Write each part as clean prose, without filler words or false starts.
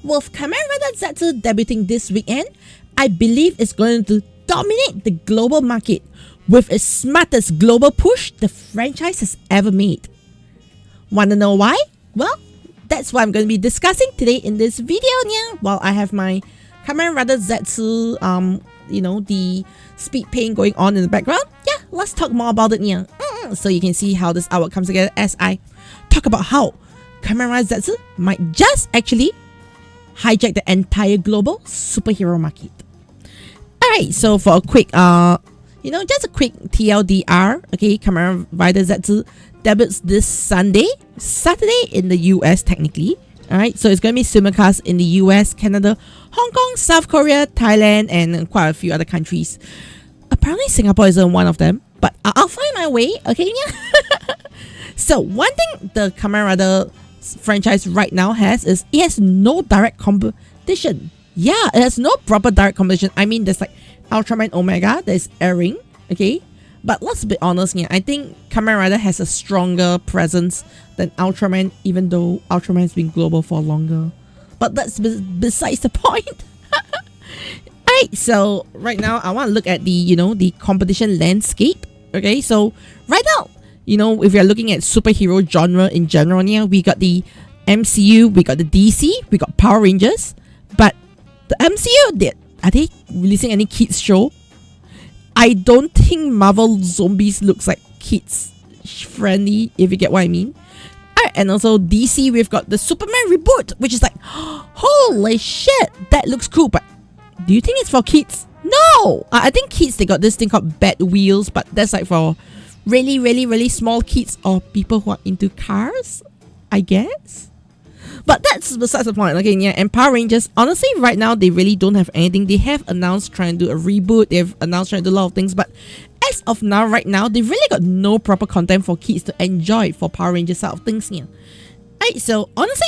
with Kamen Rider Zeztz debuting this weekend, I believe it's going to dominate the global market with its smartest global push the franchise has ever made. Wanna know why? Well, that's what I'm going to be discussing today in this video while I have my Kamen Rider Zeztz, the speed paint going on in the background. Yeah, let's talk more about it so you can see how this artwork comes together as I talk about how Kamen Rider Zeztz might just actually hijack the entire global superhero market. Alright, so for a quick, just a quick TLDR, okay, Kamen Rider Zeztz debuts this Saturday in the US technically. Alright, so it's going to be simulcast in the US, Canada, Hong Kong, South Korea, Thailand, and quite a few other countries. Apparently Singapore isn't one of them, but I'll find my way, okay? So one thing the Kamen Rider franchise right now has is it has no direct competition. Yeah, it has no proper direct competition. I mean, there's like Ultraman Omega that is airing, okay? But let's be honest here, I think Kamen Rider has a stronger presence than Ultraman, even though Ultraman has been global for longer. But that's besides the point. Alright, so right now I want to look at the, the competition landscape. Okay, so right now, if you're looking at superhero genre in general, we got the MCU, we got the DC, we got Power Rangers. But the MCU, are they releasing any kids show? I don't think Marvel Zombies looks like kids friendly, if you get what I mean. And also DC, we've got the Superman reboot, which is like, holy shit, that looks cool. But do you think it's for kids? No! I think kids, they got this thing called Bad Wheels, but that's like for really, really, really small kids or people who are into cars, I guess. But that's besides the point. Okay, and Power Rangers, honestly, right now, they really don't have anything. They have announced trying to do a reboot. They've announced trying to do a lot of things. But as of now, right now, they've really got no proper content for kids to enjoy for Power Rangers side of things here. Alright, so honestly,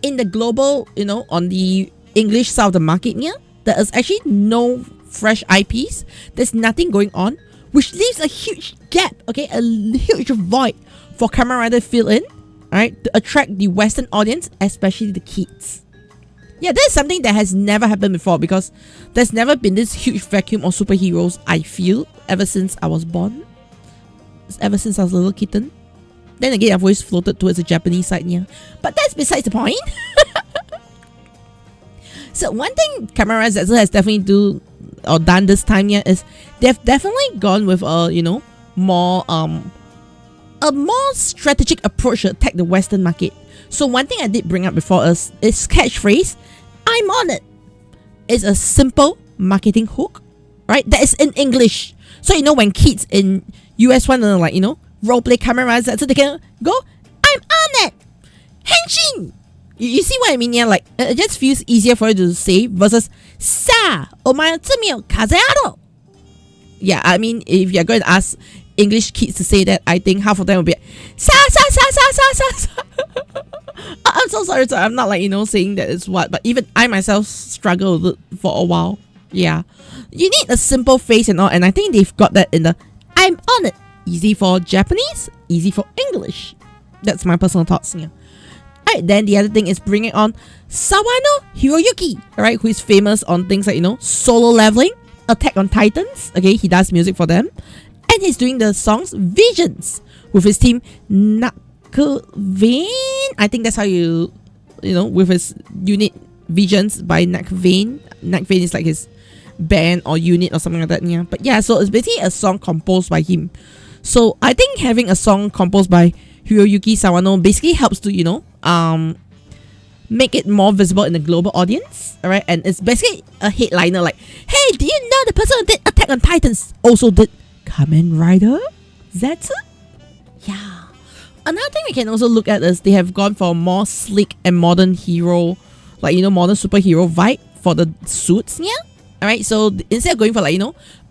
in the global, on the English side of the market there is actually no fresh IPs. There's nothing going on, which leaves a huge gap, okay, a huge void for Kamen Rider to fill in. Alright, to attract the Western audience, especially the kids. Yeah, this is something that has never happened before because there's never been this huge vacuum of superheroes, I feel, ever since I was born. Ever since I was a little kitten. Then again, I've always floated towards the Japanese side but that's besides the point. So one thing Kamen Rider Zeztz has definitely done this time is they've definitely gone with a more strategic approach to attack the Western market. So one thing I did bring up before is catchphrase, I'm on it. It's a simple marketing hook, right? That is in English. So when kids in US want to roleplay Kamen Rider Zeztz, they can go, I'm on it. Henshin. You see what I mean? Like it just feels easier for you to say versus sa omae tsumi kaze aro. Yeah, I mean if you're going to ask English kids to say that, I think half of them will be sa sa sa sa sa sa sa. I'm so sorry, I'm not saying that it's what, but even I myself struggled with it for a while. Yeah, you need a simple phrase and all, and I think they've got that in the I'm on it. Easy for Japanese, easy for English. That's my personal thoughts. Alright, then the other thing is bringing on Sawano Hiroyuki, alright, who is famous on things like Solo Leveling, Attack on Titans. Okay, he does music for them. And he's doing the songs Visions with his team Nakvein. I think that's how with his unit Visions by Nakvein. Nakvein is like his band or unit or something like that. But yeah, so it's basically a song composed by him. So I think having a song composed by Hiroyuki Sawano basically helps to, make it more visible in the global audience. Alright, and it's basically a headliner like, hey, do you know the person who did Attack on Titans also did Kamen Rider Zeztz? Yeah. Another thing we can also look at is they have gone for a more sleek and modern hero, like modern superhero vibe for the suits. Alright, so instead of going for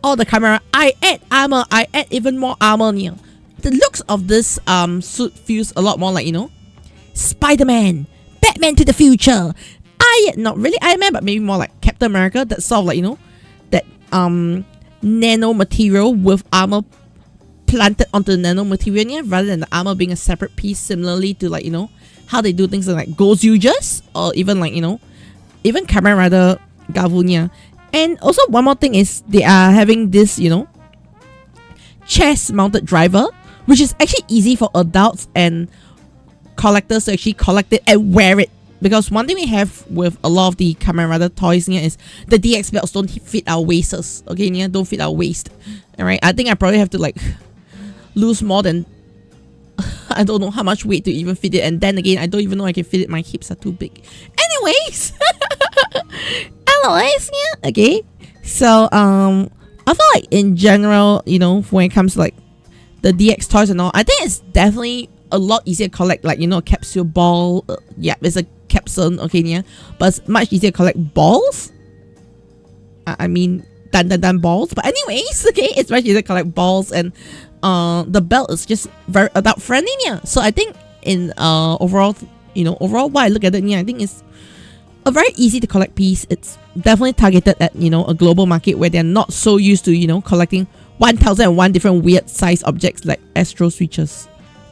all the camera, I add armor, I add even more armor. The looks of this suit feels a lot more like Spider-Man, Batman to the future. Not really Iron Man, but maybe more like Captain America. That's sort of like that nano material with armor planted onto the nano material rather than the armor being a separate piece, similarly to how they do things like Godzilla or even even Kamen Rider Gavunia. And also one more thing is they are having this, you know, chest mounted driver, which is actually easy for adults and collectors to actually collect it and wear it. Because one thing we have with a lot of the Kamen Rider toys here is the DX belts don't fit our waists. Okay, yeah, don't fit our waist. Alright, I think I probably have to like lose more than I don't know how much weight to even fit it. And then again, I don't even know I can fit it. My hips are too big. Anyways, yeah. Okay, so I feel like in general, you know, when it comes to like the DX toys and all, I think it's definitely a lot easier to collect, like, you know, a capsule ball. Yeah, it's a capsule, okay, yeah, but it's much easier to collect balls. I mean, dun balls. But anyways, okay, it's much easier to collect balls, and the belt is just very adult friendly, yeah. So I think in overall, you know, overall, why I look at it, yeah, I think it's a very easy to collect piece. It's definitely targeted at, you know, a global market where they're not so used to, you know, collecting 1001 different weird size objects like astro switches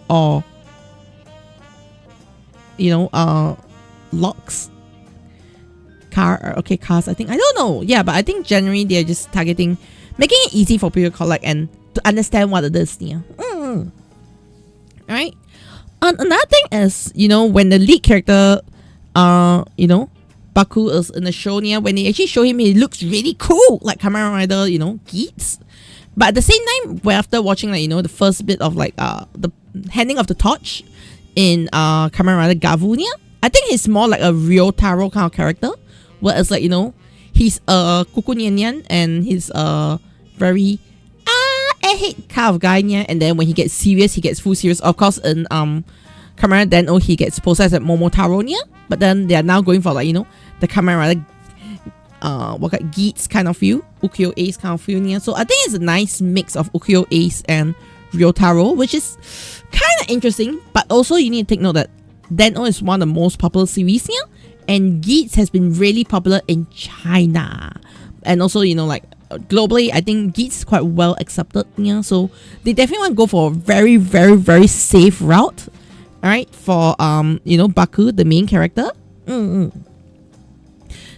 or, you know, locks, cars. I think, I don't know, yeah, but I think generally they're just targeting making it easy for people to collect and to understand what it is, yeah. Alright. Another thing is, you know, when the lead character, you know, Baku is in the show, yeah, when they actually show him, he looks really cool, like Kamen Rider, you know, Zeztz. But at the same time, after watching, like, you know, the first bit of like the handing of the torch in Kamen Rider Gavunia, I think he's more like a Ryotaro kind of character, where it's like, you know, he's a kukunyanyan and he's a very hate kind of guy, yeah. And then when he gets serious, he gets full serious. Of course, in Kamen Rider Den-O, he gets possessed at Momotaro, yeah. But then they are now going for, like, you know, the Kamen Rider Zeztz kind of feel, Ukiyo Ace kind of feel, yeah. So I think it's a nice mix of Ukiyo Ace and Ryotaro, which is kind of interesting. But also you need to take note that Den-O is one of the most popular series, yeah, and Zeztz has been really popular in China, and also, you know, like globally, I think Zeztz is quite well accepted, yeah. So they definitely want to go for a very, very, very safe route, all right, for you know, Baku, the main character.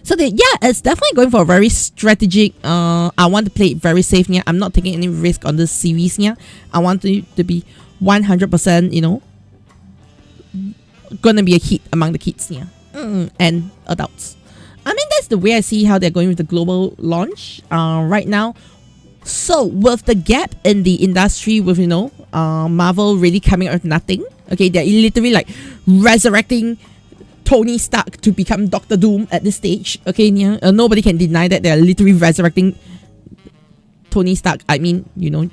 So it's definitely going for a very strategic. I want to play it very safe, yeah. I'm not taking any risk on this series, yeah. I want it to be 100%, you know, gonna be a hit among the kids, yeah, and adults. I mean, that's the way I see how they're going with the global launch right now. So with the gap in the industry, with, you know, Marvel really coming out of nothing, okay, they're literally like resurrecting Tony Stark to become Doctor Doom at this stage, okay, yeah. Nobody can deny that they're literally resurrecting Tony Stark. I mean, you know,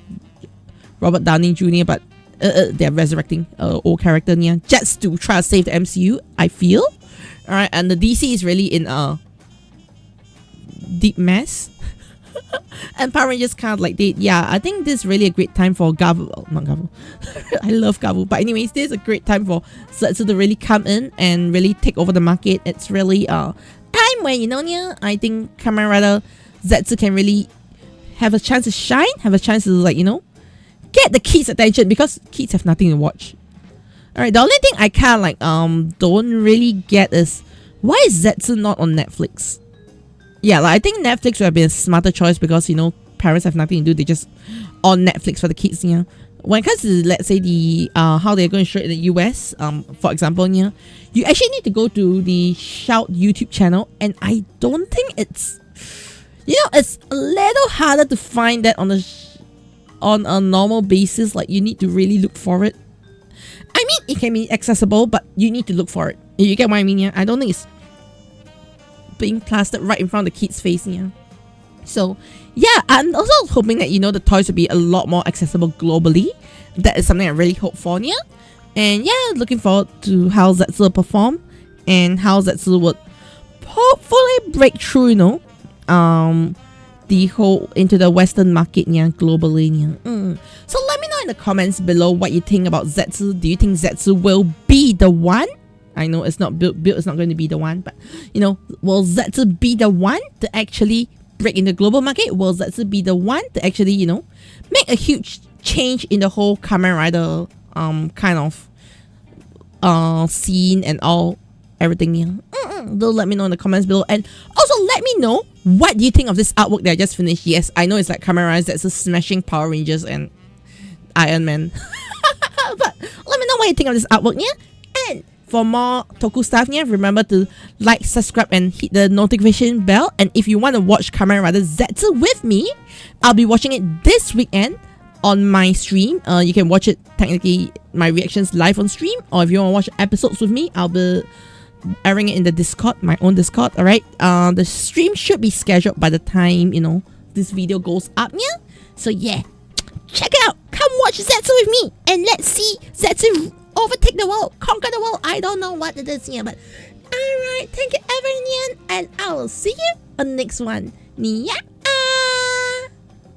Robert Downey Jr., but they're resurrecting old character, yeah, just to try to save the MCU, I feel. Alright, and the DC is really in a deep mess. And Power Rangers kind of like I think this is really a great time for Gavu. Oh, not Gavu. I love Gavu. But anyways, this is a great time for Zeztz to really come in and really take over the market. It's really time when, you know, yeah, I think Kamen Rider Zeztz can really have a chance to shine, have a chance to, like, you know, get the kids' attention, because kids have nothing to watch. Alright, the only thing I kind of like don't really get is, why is Zeztz not on Netflix? Yeah, like, I think Netflix would have been a smarter choice, because, you know, parents have nothing to do. They just on Netflix for the kids, yeah. When it comes to, let's say, the how they're going to show it in the US, for example, yeah, you actually need to go to the Shout YouTube channel, and I don't think it's, you know, it's a little harder to find that on a normal basis. Like, you need to really look for it. I mean, it can be accessible, but you need to look for it. You get what I mean, yeah? I don't think it's being plastered right in front of the kids' face, yeah. So, yeah, I'm also hoping that, you know, the toys will be a lot more accessible globally. That is something I really hope for, yeah. And yeah, looking forward to how Zeztz will perform, and how Zeztz would hopefully break through, you know, the whole into the Western market, yeah, globally, yeah. So let me know in the comments below what you think about Zeztz. Do you think Zeztz will be the one? I know it's not built is not going to be the one, but, you know, will Zeztz be the one to actually break in the global market? Will Zeztz be the one to actually, you know, make a huge change in the whole Kamen Rider kind of scene and all everything, yeah. Do let me know in the comments below, and also let me know what do you think of this artwork that I just finished. Yes, I know it's like Kamen Rider Zeztz smashing Power Rangers and Iron Man. But let me know what you think of this artwork, yeah? And for more Toku stuff, yeah, remember to like, subscribe, and hit the notification bell. And if you want to watch Kamen Rider Zeztz with me, I'll be watching it this weekend on my stream. You can watch it, technically, my reactions live on stream. Or if you want to watch episodes with me, I'll be airing it in the Discord, my own Discord, alright? The stream should be scheduled by the time, you know, this video goes up, yeah? So yeah, check it out. Come watch Zeztz with me, and let's see Zeztz overtake the world, conquer the world. I don't know what it is here, but alright, thank you everyone, and I will see you on the next one. Yeah.